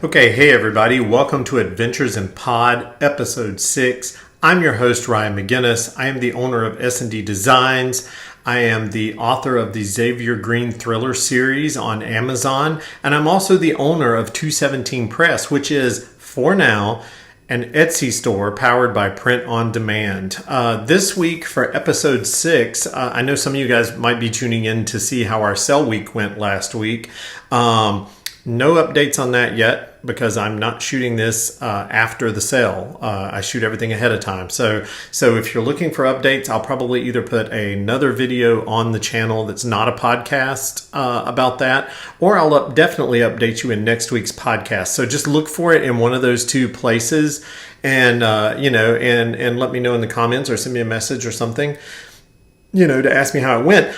Okay, hey everybody, welcome to Adventures in Pod, episode 6. I'm your host, Ryan McGinnis. I am the owner of S&D Designs. I am the author of the Xavier Green Thriller series on Amazon, and I'm also the owner of 217 Press, which is, for now, an Etsy store powered by Print on Demand. This week for episode 6, I know some of you guys might be tuning in to see how our sale week went last week. No updates on that yet because I'm not shooting this after the sale. I shoot everything ahead of time. So if you're looking for updates, I'll probably either put another video on the channel that's not a podcast about that, or I'll definitely update you in next week's podcast. So just look for it in one of those two places, and and let me know in the comments or send me a message or something, to ask me how it went.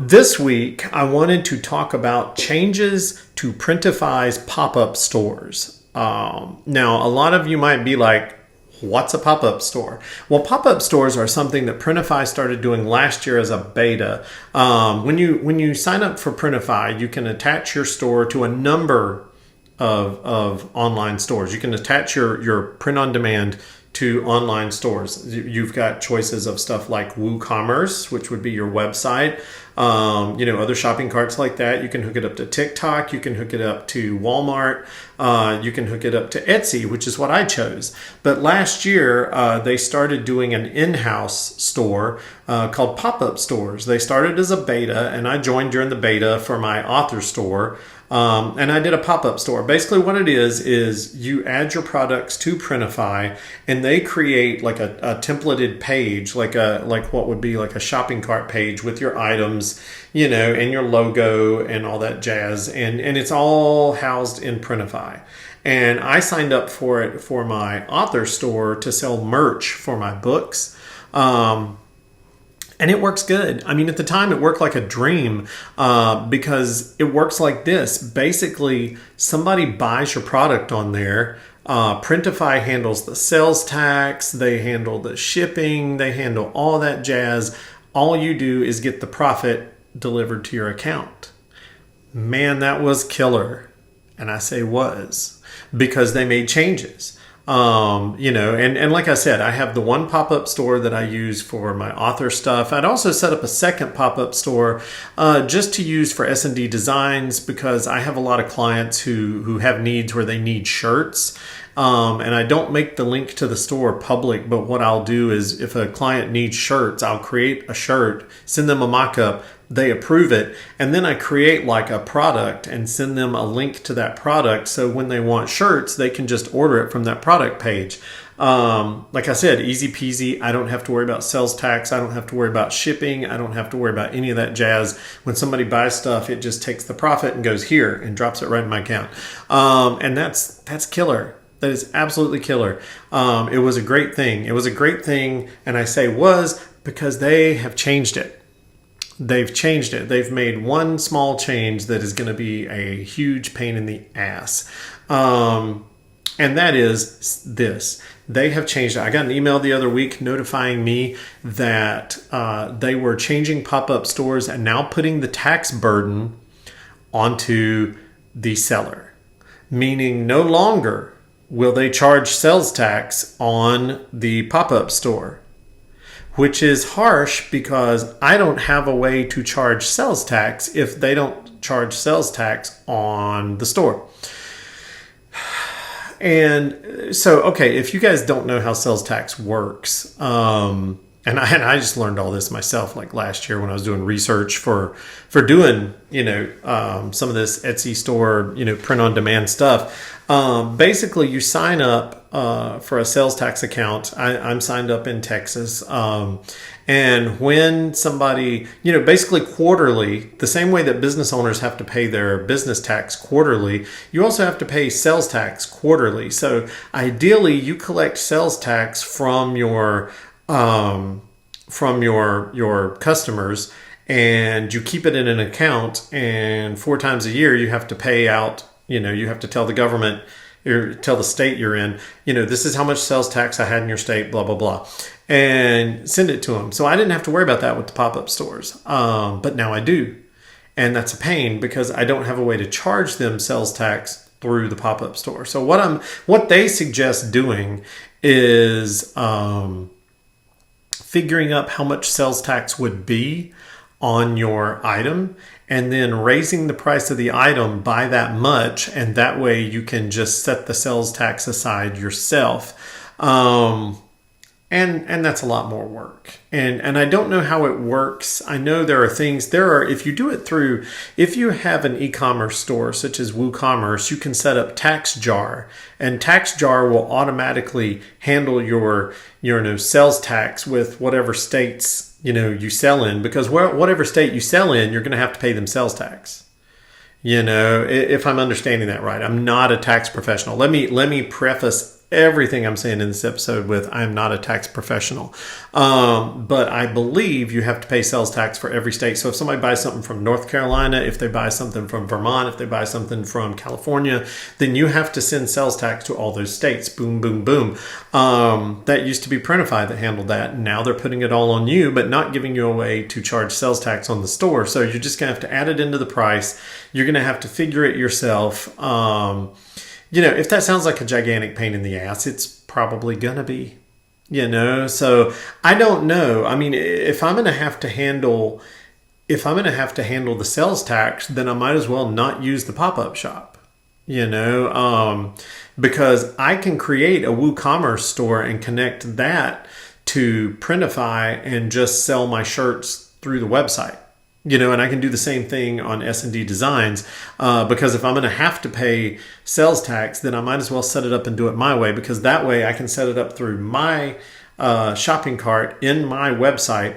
This week, I wanted to talk about changes to Printify's pop-up stores. Now, a lot of you might be like, what's a pop-up store? Well, pop-up stores are something that Printify started doing last year as a beta. When you sign up for Printify, you can attach your store to a number of online stores. You can attach your print-on-demand to online stores. You've got choices of stuff like WooCommerce, which would be your website, other shopping carts like that. You can hook it up to TikTok. You can hook it up to Walmart. You can hook it up to Etsy, which is what I chose. But last year, they started doing an in-house store called pop-up stores. They started as a beta, and I joined during the beta for my author store. And I did a pop-up store. Basically what it is you add your products to Printify, and they create like a templated page, like what would be like a shopping cart page with your items, and your logo and all that jazz. And it's all housed in Printify. And I signed up for it for my author store to sell merch for my books. And it works good. I mean, at the time, it worked like a dream because it works like this. Basically, somebody buys your product on there. Printify handles the sales tax. They handle the shipping. They handle all that jazz. All you do is get the profit delivered to your account. Man, that was killer. And I say was because they made changes. And like I said, I have the one pop-up store that I use for my author stuff. I'd also set up a second pop-up store just to use for S&D Designs because I have a lot of clients who have needs where they need shirts. And I don't make the link to the store public, but what I'll do is if a client needs shirts, I'll create a shirt, send them a mock-up, they approve it, and then I create like a product and send them a link to that product. So when they want shirts, they can just order it from that product page. Like I said, easy peasy. I don't have to worry about sales tax. I don't have to worry about shipping. I don't have to worry about any of that jazz. When somebody buys stuff, it just takes the profit and goes here and drops it right in my account. And that's killer. That is absolutely killer. It was a great thing. It was a great thing. And I say was because they have changed it. They've changed it. They've made one small change that is going to be a huge pain in the ass. And that is this. They have changed it. I got an email the other week notifying me that they were changing pop-up stores and now putting the tax burden onto the seller. Meaning no longer will they charge sales tax on the pop-up store, which is harsh because I don't have a way to charge sales tax if they don't charge sales tax on the store. And so, okay, if you guys don't know how sales tax works, and I just learned all this myself like last year when I was doing research for doing, some of this Etsy store, print on demand stuff. Basically, you sign up for a sales tax account. I'm signed up in Texas. And when somebody, basically quarterly, the same way that business owners have to pay their business tax quarterly, you also have to pay sales tax quarterly. So ideally, you collect sales tax from your customers and you keep it in an account, and 4 times a year you have to pay out, you have to tell the government or tell the state you're in, this is how much sales tax I had in your state, blah, blah, blah, and send it to them. So I didn't have to worry about that with the pop-up stores. But now I do. And that's a pain because I don't have a way to charge them sales tax through the pop-up store. So what they suggest doing is figuring up how much sales tax would be on your item, and then raising the price of the item by that much, and that way you can just set the sales tax aside yourself. And that's a lot more work. And I don't know how it works. I know if you have an e-commerce store such as WooCommerce, you can set up TaxJar, and TaxJar will automatically handle your sales tax with whatever states you sell in, because whatever state you sell in, you're going to have to pay them sales tax. If I'm understanding that right. I'm not a tax professional. Let me preface everything I'm saying in this episode with, I'm not a tax professional. But I believe you have to pay sales tax for every state. So if somebody buys something from North Carolina, if they buy something from Vermont, if they buy something from California, then you have to send sales tax to all those states. Boom, boom, boom. That used to be Printify that handled that. Now they're putting it all on you, but not giving you a way to charge sales tax on the store. So you're just going to have to add it into the price. You're going to have to figure it yourself. If that sounds like a gigantic pain in the ass, it's probably going to be, so I don't know. I mean, if I'm going to have to handle the sales tax, then I might as well not use the pop-up shop, because I can create a WooCommerce store and connect that to Printify and just sell my shirts through the website. And I can do the same thing on S&D Designs, because if I'm going to have to pay sales tax, then I might as well set it up and do it my way, because that way I can set it up through my shopping cart in my website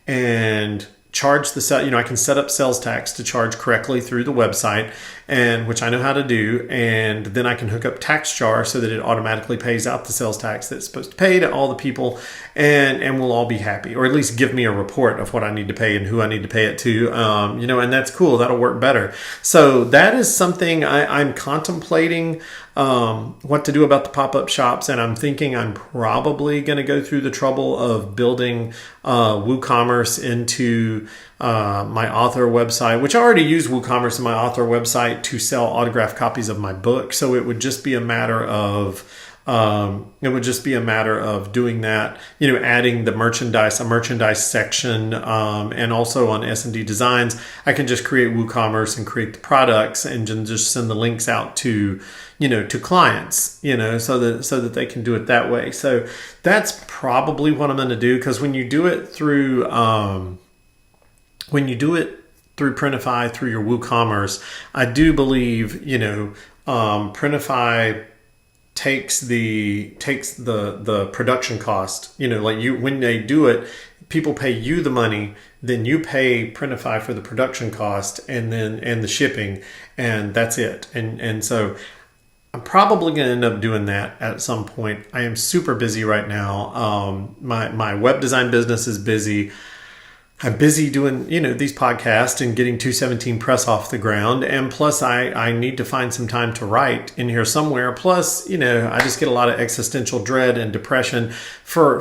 and charge I can set up sales tax to charge correctly through the website, and which I know how to do, and then I can hook up TaxJar so that it automatically pays out the sales tax that's supposed to pay to all the people, and we'll all be happy, or at least give me a report of what I need to pay and who I need to pay it to, and that's cool. That'll work better. So that is something I'm contemplating what to do about the pop-up shops, and I'm thinking I'm probably going to go through the trouble of building WooCommerce into my author website, which I already use WooCommerce in my author website to sell autographed copies of my book. So it would just be a matter of doing that, adding a merchandise section, and also on S&D Designs, I can just create WooCommerce and create the products and just send the links out to clients, so that they can do it that way. So that's probably what I'm going to do, because when you do it through Printify, through your WooCommerce, I do believe, Printify takes the production cost, when they do it, people pay you the money, then you pay Printify for the production cost and the shipping, and that's it. And so I'm probably going to end up doing that at some point. I am super busy right now. My web design business is busy. I'm busy doing, these podcasts and getting 217 Press off the ground. And plus I need to find some time to write in here somewhere. Plus, I just get a lot of existential dread and depression for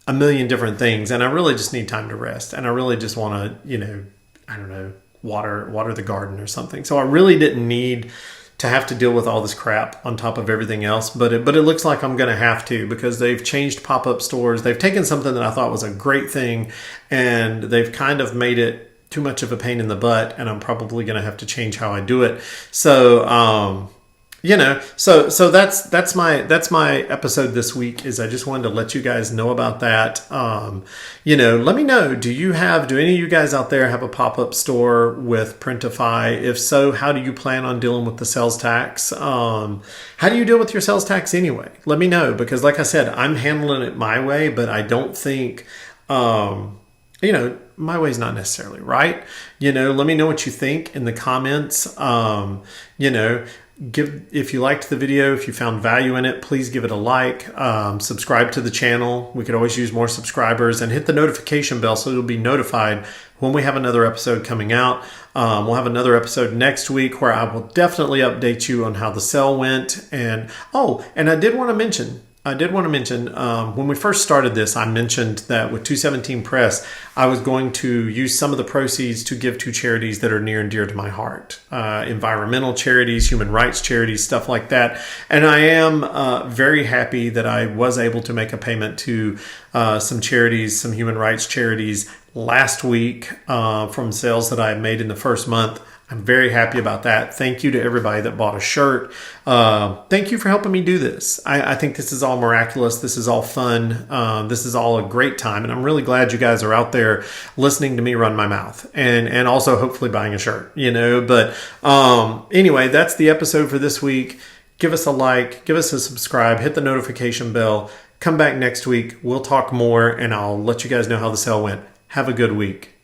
a million different things. And I really just need time to rest. And I really just want to, water the garden or something. So I really didn't need to have to deal with all this crap on top of everything else. But it looks like I'm going to have to, because they've changed pop-up stores. They've taken something that I thought was a great thing, and they've kind of made it too much of a pain in the butt, and I'm probably going to have to change how I do it. So, so that's my episode this week. Is I just wanted to let you guys know about that. Let me know, do any of you guys out there have a pop-up store with Printify? If so, how do you plan on dealing with the sales tax? How do you deal with your sales tax anyway? Let me know, because like I said, I'm handling it my way, but I don't think, my way is not necessarily right. Let me know what you think in the comments. If you liked the video, if you found value in it, please give it a like, subscribe to the channel. We could always use more subscribers, and hit the notification bell so you'll be notified when we have another episode coming out. We'll have another episode next week where I will definitely update you on how the sale went. And I did want to mention, I did want to mention, when we first started this, I mentioned that with 217 Press, I was going to use some of the proceeds to give to charities that are near and dear to my heart. Environmental charities, human rights charities, stuff like that. And I am very happy that I was able to make a payment to some charities, some human rights charities last week from sales that I made in the first month. I'm very happy about that. Thank you to everybody that bought a shirt. Thank you for helping me do this. I think this is all miraculous. This is all fun. This is all a great time. And I'm really glad you guys are out there listening to me run my mouth and also hopefully buying a shirt, But anyway, that's the episode for this week. Give us a like, give us a subscribe, hit the notification bell. Come back next week. We'll talk more and I'll let you guys know how the sale went. Have a good week.